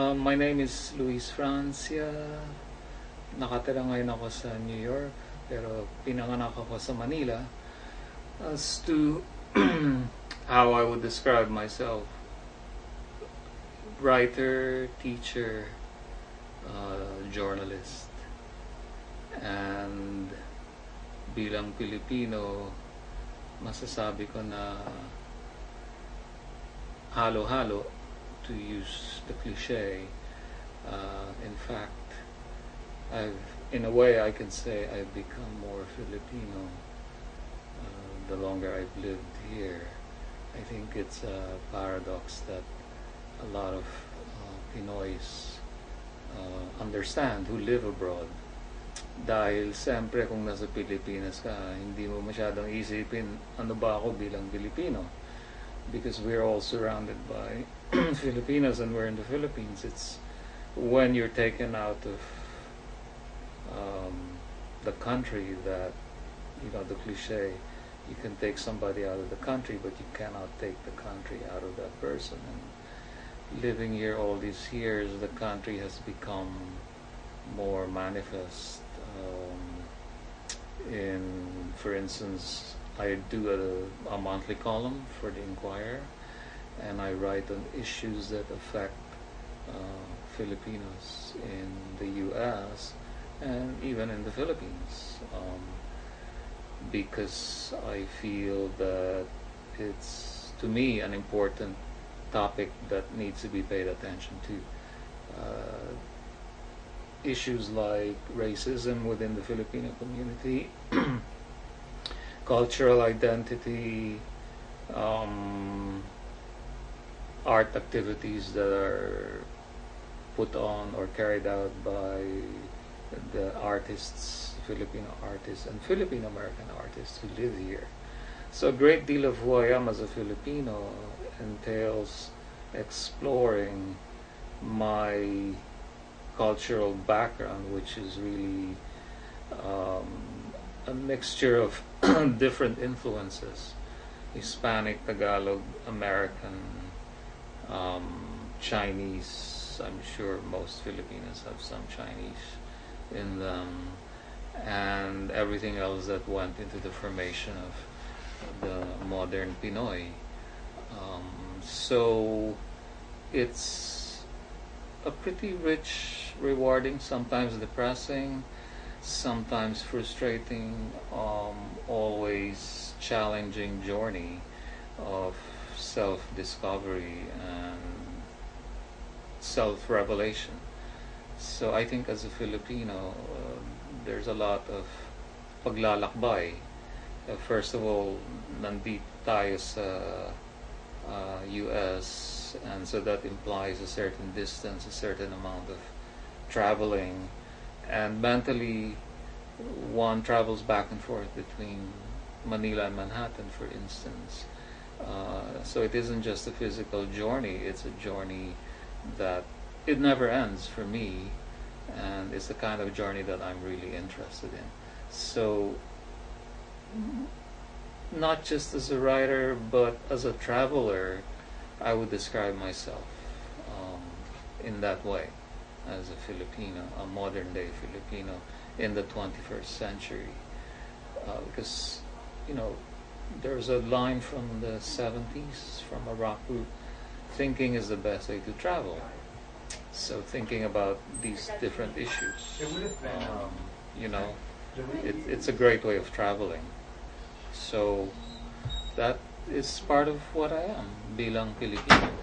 My name is Francia. Nakatira ngayon ako sa New York, pero pinanganak ako sa Manila. As to how I would describe myself, writer, teacher, journalist, and bilang Filipino, masasabi ko na halo-halo, to use the cliche. In fact, in a way I can say I've become more Filipino the longer I've lived here. I think it's a paradox that a lot of Pinoys understand who live abroad. Dahil siyempre kung nasa Pilipinas ka, hindi mo masyadong isipin ano ba ako bilang Pilipino, because we're all surrounded by Filipinos and we're in the Philippines. It's when you're taken out of the country that, you know, the cliche, you can take somebody out of the country, but you cannot take the country out of that person. And living here all these years, the country has become more manifest. For instance, I do a monthly column for the Inquirer, and I write on issues that affect Filipinos in the U.S. and even in the Philippines, because I feel that it's, to me, an important topic that needs to be paid attention to. Issues like racism within the Filipino community, cultural identity, art activities that are put on or carried out by the artists, Filipino artists and Filipino American artists who live here. So a great deal of who I am as a Filipino entails exploring my cultural background, which is really a mixture of different influences: Hispanic, Tagalog, American, Chinese. I'm sure most Filipinos have some Chinese in them, and everything else that went into the formation of the modern Pinoy. So it's a pretty rich, rewarding, sometimes depressing, sometimes frustrating, always challenging journey of self-discovery and self-revelation. So I think as a Filipino, there's a lot of paglalakbay. First of all, nandito tayo sa US, and so that implies a certain distance, a certain amount of traveling, and mentally one travels back and forth between Manila and Manhattan, for instance. So it isn't just a physical journey, it's a journey that it never ends for me, and it's the kind of journey that I'm really interested in. So not just as a writer, but as a traveler, I would describe myself in that way, as a Filipino, a modern day Filipino in the 21st century. Because, you know, there's a line from the 70s from a rock group: thinking is the best way to travel. So thinking about these different issues, you know, it's a great way of traveling. So that is part of what I am bilang Filipino.